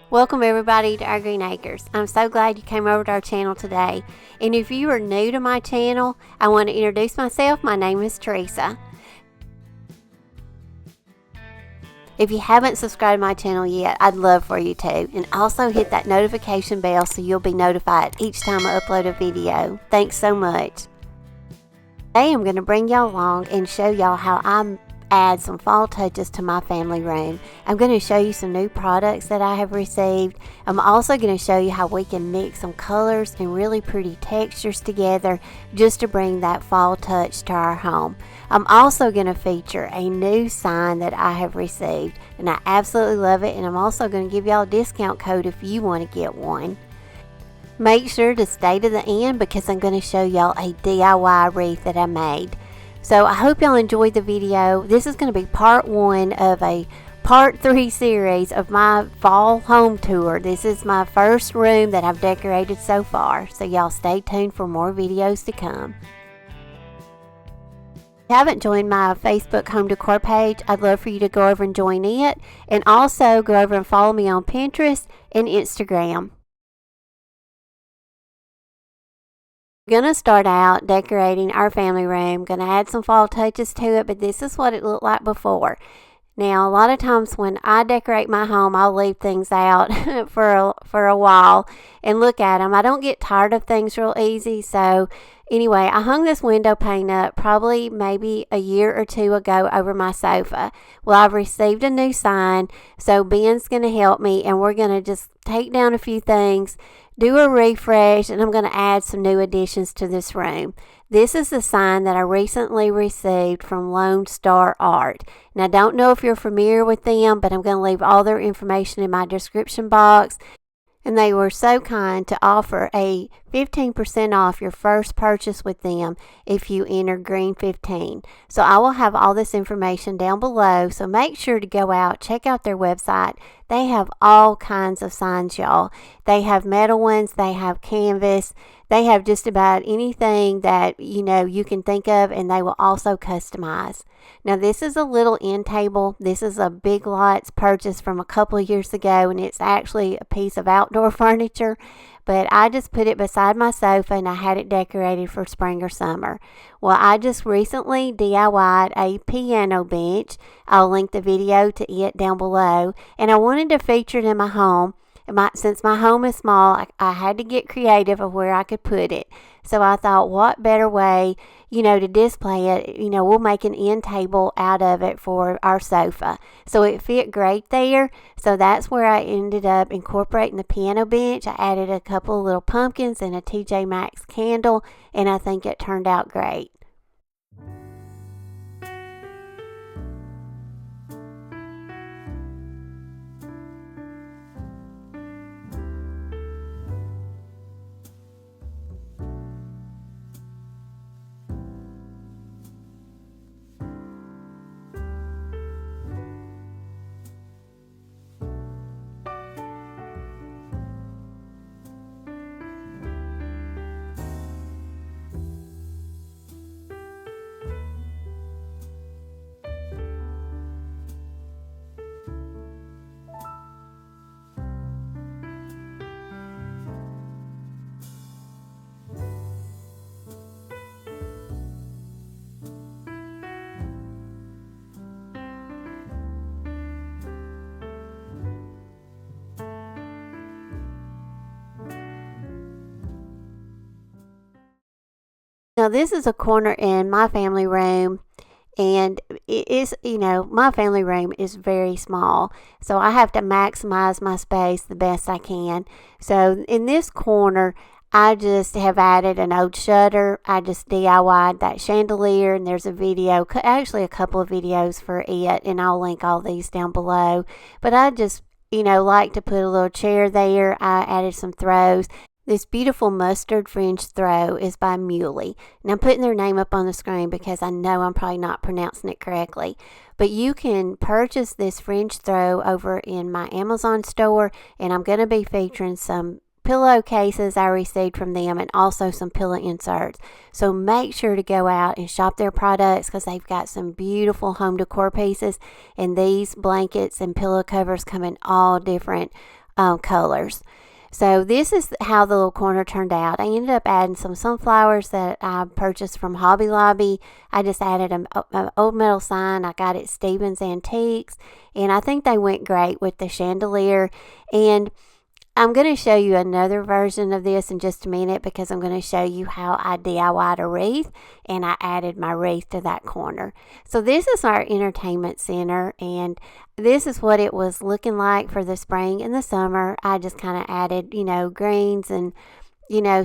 Welcome everybody to our Green Acres. I'm so glad you came over to our channel today. And if you are new to my channel, I want to introduce myself. My name is Teresa. If you haven't subscribed to my channel yet, I'd love for you to. And also hit that notification bell so you'll be notified each time I upload a video. Thanks so much. Today I'm going to bring y'all along and show y'all how I add some fall touches to my family room. I'm going to show you some new products that I have received. I'm also going to show you how we can mix some colors and really pretty textures together just to bring that fall touch to our home. I'm also going to feature a new sign that I have received and I absolutely love it, and I'm also going to give y'all a discount code if you want to get one. Make sure to stay to the end because I'm going to show y'all a DIY wreath that I made. So I hope y'all enjoyed the video. This is going to be part 1 of a part 3 series of my fall home tour. This is my first room that I've decorated so far. So y'all stay tuned for more videos to come. If you haven't joined my Facebook home decor page, I'd love for you to go over and join it. And also go over and follow me on Pinterest and Instagram. Gonna start out decorating our family room. Gonna add some fall touches to it, but this is what it looked like before. Now a lot of times when I decorate my home, I'll leave things out for a while and look at them. I don't get tired of things real easy, so anyway, I hung this window pane up probably maybe a year or 2 ago over my sofa. Well, I've received a new sign, so Ben's gonna help me and we're gonna just take down a few things, do a refresh, and I'm going to add some new additions to this room. This is the sign that I recently received from Lone Star Art. Now, I don't know if you're familiar with them, but I'm going to leave all their information in my description box. And they were so kind to offer a 15% off your first purchase with them if you enter Greene15. So I will have all this information down below. So make sure to go out, check out their website. They have all kinds of signs, y'all. They have metal ones, they have canvas, they have just about anything that you can think of, and they will also customize. Now this is a little end table. This is a Big Lots purchase from a couple of years ago, and it's actually a piece of outdoor furniture, but I just put it beside my sofa and I had it decorated for spring or summer. Well, I just recently DIY'd a piano bench. I'll link the video to it down below, and I wanted to feature it in my home. Since my home is small, I had to get creative of where I could put it. So I thought, what better way, to display it. We'll make an end table out of it for our sofa. So it fit great there. So that's where I ended up incorporating the piano bench. I added a couple of little pumpkins and a TJ Maxx candle, and I think it turned out great. Now this is a corner in my family room, and it is, my family room is very small, so I have to maximize my space the best I can. So in this corner, I just have added an old shutter. I just DIY'd that chandelier, and there's a video, actually a couple of videos for it, and I'll link all these down below. But I just, like to put a little chair there. I added some throws. This beautiful mustard fringe throw is by MOULDS. And I'm putting their name up on the screen because I know I'm probably not pronouncing it correctly. But you can purchase this fringe throw over in my Amazon store, and I'm going to be featuring some pillowcases I received from them and also some pillow inserts. So make sure to go out and shop their products because they've got some beautiful home decor pieces, and these blankets and pillow covers come in all different colors. So this is how the little corner turned out. I ended up adding some sunflowers that I purchased from Hobby Lobby. I just added an old metal sign. I got it at Stevens Antiques, and I think they went great with the chandelier. And I'm going to show you another version of this in just a minute, because I'm going to show you how I DIY'd a wreath, and I added my wreath to that corner. So this is our entertainment center, and this is what it was looking like for the spring and the summer. I just kind of added, greens and,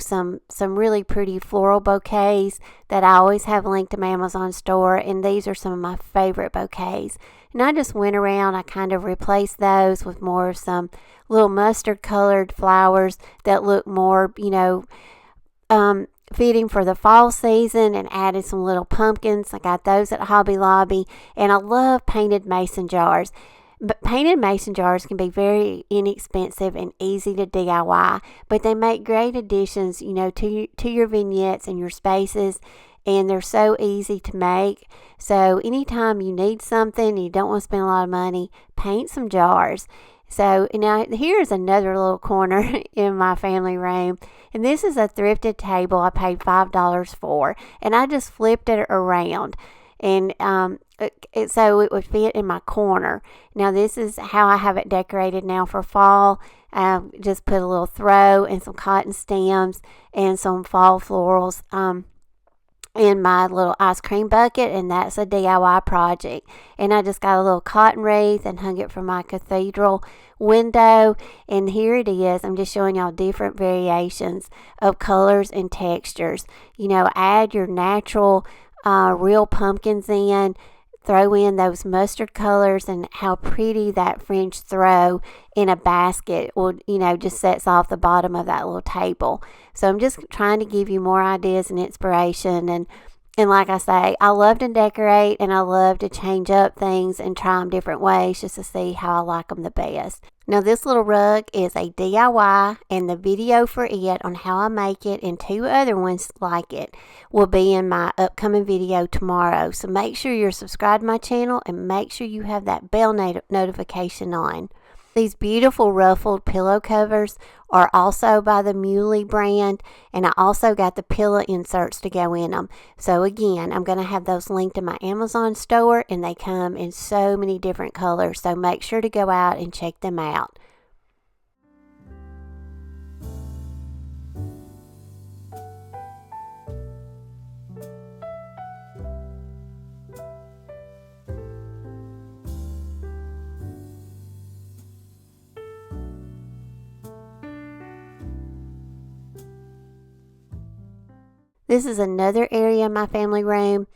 some really pretty floral bouquets that I always have linked to my Amazon store, and these are some of my favorite bouquets. And I just went around, I kind of replaced those with more of some little mustard colored flowers that look more, fitting for the fall season, and added some little pumpkins. I got those at Hobby Lobby, and I love painted mason jars. But painted mason jars can be very inexpensive and easy to DIY, but they make great additions, to your vignettes and your spaces, and they're so easy to make. So anytime you need something and you don't want to spend a lot of money, paint some jars. So now here's another little corner in my family room, and this is a thrifted table I paid $5 for, and I just flipped it around, and so it would fit in my corner. Now this is how I have it decorated now for fall. Just put a little throw and some cotton stems and some fall florals in my little ice cream bucket, and that's a DIY project. And I just got a little cotton wreath and hung it from my cathedral window, and here it is. I'm just showing y'all different variations of colors and textures. Add your natural real pumpkins in, throw in those mustard colors, and how pretty that French throw in a basket will, just sets off the bottom of that little table. So I'm just trying to give you more ideas and inspiration. And like I say, I love to decorate, and I love to change up things and try them different ways just to see how I like them the best. Now this little rug is a DIY, and the video for it on how I make it and 2 other ones like it will be in my upcoming video tomorrow. So make sure you're subscribed to my channel, and make sure you have that bell notification on. These beautiful ruffled pillow covers are also by the MOULDS brand, and I also got the pillow inserts to go in them. So again, I'm going to have those linked in my Amazon store, and they come in so many different colors. So make sure to go out and check them out. This is another area in my family room.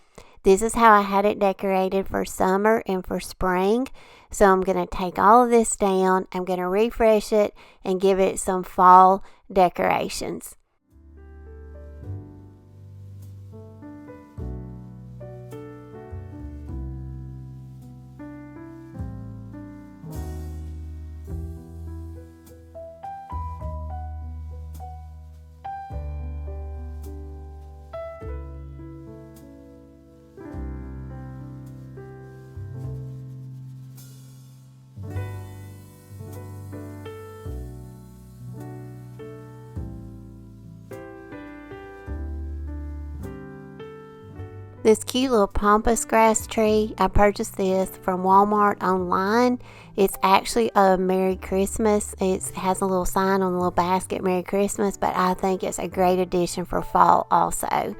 This is how I had it decorated for summer and for spring. So I'm going to take all of this down. I'm going to refresh it and give it some fall decorations. This cute little pampas grass tree, I purchased this from Walmart online. It's actually a Merry Christmas. It has a little sign on the little basket, Merry Christmas, but I think it's a great addition for fall also.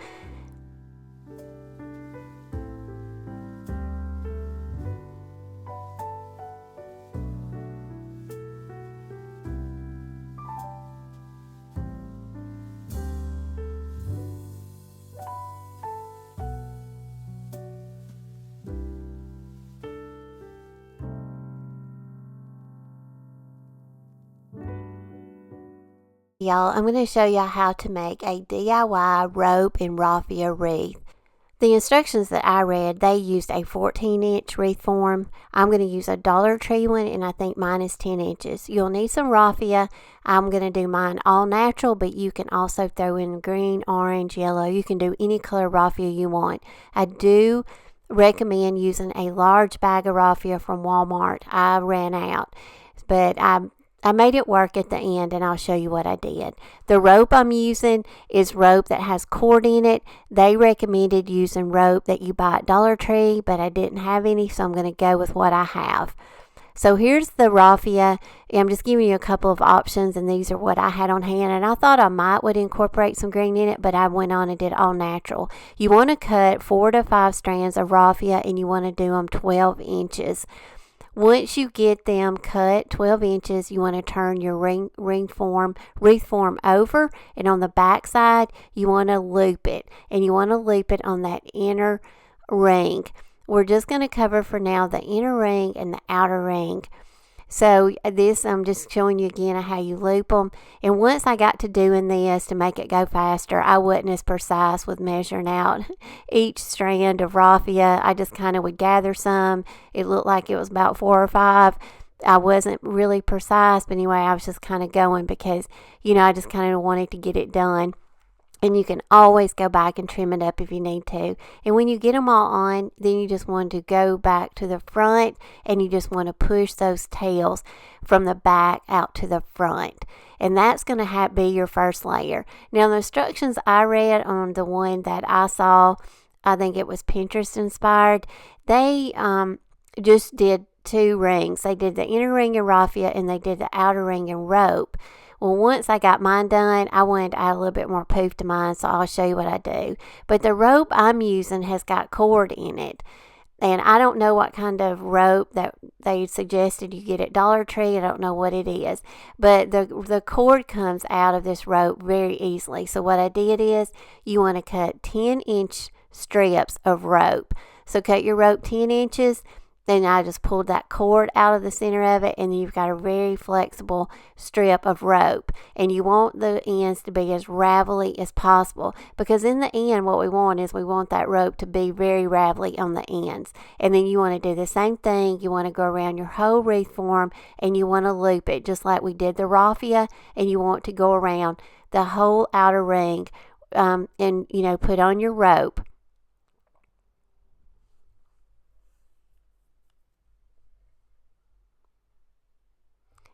Y'all, I'm going to show y'all how to make a DIY rope and raffia wreath. The instructions that I read, they used a 14-inch wreath form. I'm going to use a Dollar Tree one, and I think mine is 10 inches. You'll need some raffia. I'm going to do mine all natural, but you can also throw in green, orange, yellow. You can do any color raffia you want. I do recommend using a large bag of raffia from Walmart. I ran out, but I made it work at the end, and I'll show you what I did. The rope I'm using is rope that has cord in it. They recommended using rope that you buy at Dollar Tree, but I didn't have any, so I'm going to go with what I have. So here's the raffia. I'm just giving you a couple of options, and these are what I had on hand. And I thought I would incorporate some green in it, but I went on and did all natural. You want to cut 4 to 5 strands of raffia, and you want to do them 12 inches. Once you get them cut 12 inches, you want to turn your wreath form over, and on the back side, you want to loop it, and you want to loop it on that inner ring. We're just going to cover for now the inner ring and the outer ring. So this, I'm just showing you again how you loop them. And once I got to doing this to make it go faster, I wasn't as precise with measuring out each strand of raffia. I just kind of would gather some. It looked like it was about 4 or 5. I wasn't really precise, but anyway, I was just kind of going because, I just kind of wanted to get it done. And you can always go back and trim it up if you need to. And when you get them all on, then you just want to go back to the front, and you just want to push those tails from the back out to the front. And that's going to be your first layer. Now, the instructions I read on the one that I saw, I think it was Pinterest inspired, they just did 2 rings. They did the inner ring in raffia, and they did the outer ring in rope. Well, once I got mine done, I wanted to add a little bit more poof to mine, so I'll show you what I do. But the rope I'm using has got cord in it. And I don't know what kind of rope that they suggested you get at Dollar Tree. I don't know what it is. But the cord comes out of this rope very easily. So what I did is you want to cut 10-inch strips of rope. So cut your rope 10 inches. Then I just pulled that cord out of the center of it, and then you've got a very flexible strip of rope. And you want the ends to be as ravelly as possible, because in the end, what we want is we want that rope to be very ravelly on the ends. And then you want to do the same thing. You want to go around your whole wreath form, and you want to loop it just like we did the raffia, and you want to go around the whole outer ring and, put on your rope.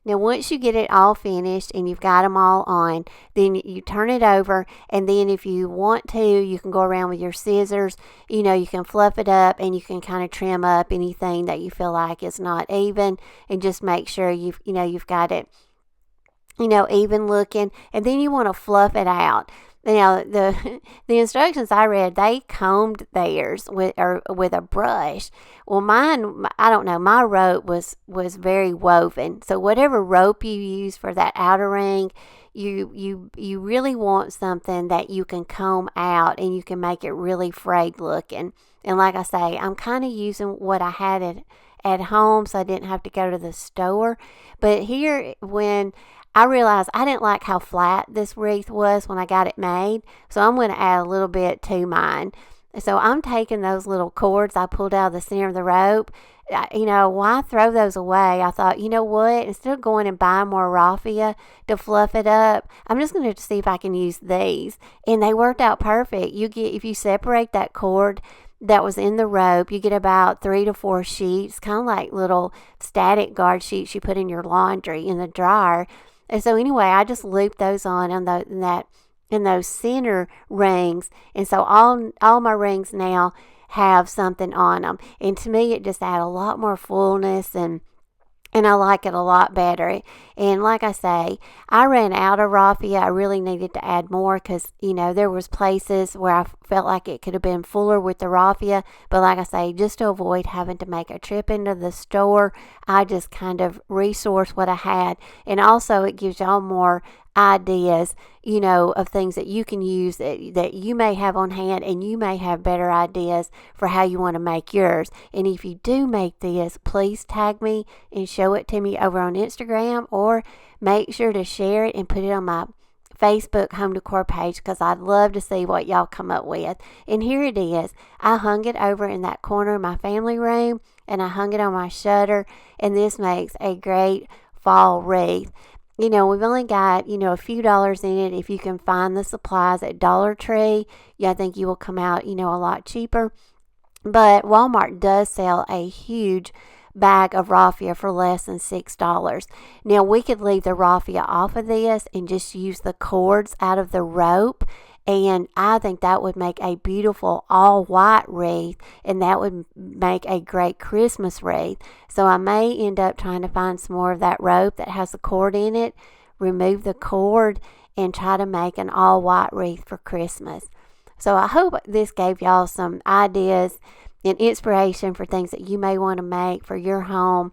Now, once you get it all finished and you've got them all on, then you turn it over, and then if you want to, you can go around with your scissors. You can fluff it up, and you can kind of trim up anything that you feel like is not even, and just make sure you've got it, even looking. And then you want to fluff it out. Now, the instructions I read, they combed theirs with a brush. Well, mine, I don't know, my rope was very woven. So whatever rope you use for that outer ring, you really want something that you can comb out, and you can make it really frayed looking. And like I say, I'm kind of using what I had at home, so I didn't have to go to the store. But here, when I realized I didn't like how flat this wreath was when I got it made, so I'm going to add a little bit to mine. So I'm taking those little cords I pulled out of the center of the rope. Why throw those away? I thought, you know what? Instead of going and buying more raffia to fluff it up, I'm just going to see if I can use these. And they worked out perfect. If you separate that cord that was in the rope, you get about 3 to 4 sheets, kind of like little static guard sheets you put in your laundry in the dryer. And so anyway, I just looped those on in those center rings. And so all my rings now have something on them. And to me, it just added a lot more fullness, and I like it a lot better. And like I say, I ran out of raffia. I really needed to add more because, there was places where I felt like it could have been fuller with the raffia. But like I say, just to avoid having to make a trip into the store, I just kind of resourced what I had. And also, it gives y'all more ideas, of things that you can use that you may have on hand, and you may have better ideas for how you want to make yours. And if you do make this, please tag me and show it to me over on Instagram, or make sure to share it and put it on my Facebook home decor page, because I'd love to see what y'all come up with. And here it is. I hung it over in that corner of my family room, and I hung it on my shutter, and this makes a great fall wreath. We've only got, a few dollars in it. If you can find the supplies at Dollar Tree, I think you will come out, a lot cheaper. But Walmart does sell a huge bag of raffia for less than $6. Now we could leave the raffia off of this and just use the cords out of the rope, and I think that would make a beautiful all white wreath, and that would make a great Christmas wreath. So I may end up trying to find some more of that rope that has a cord in it, remove the cord, and try to make an all white wreath for Christmas. So I hope this gave y'all some ideas and inspiration for things that you may want to make for your home.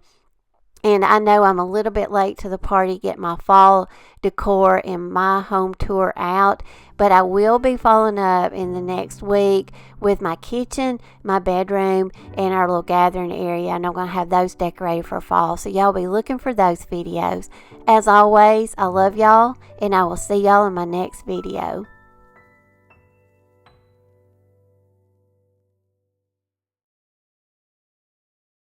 And I know I'm a little bit late to the party get my fall decor and my home tour out, but I will be following up in the next week with my kitchen, my bedroom, and our little gathering area. And I'm going to have those decorated for fall, so y'all be looking for those videos. As always, I love y'all, and I will see y'all in my next video.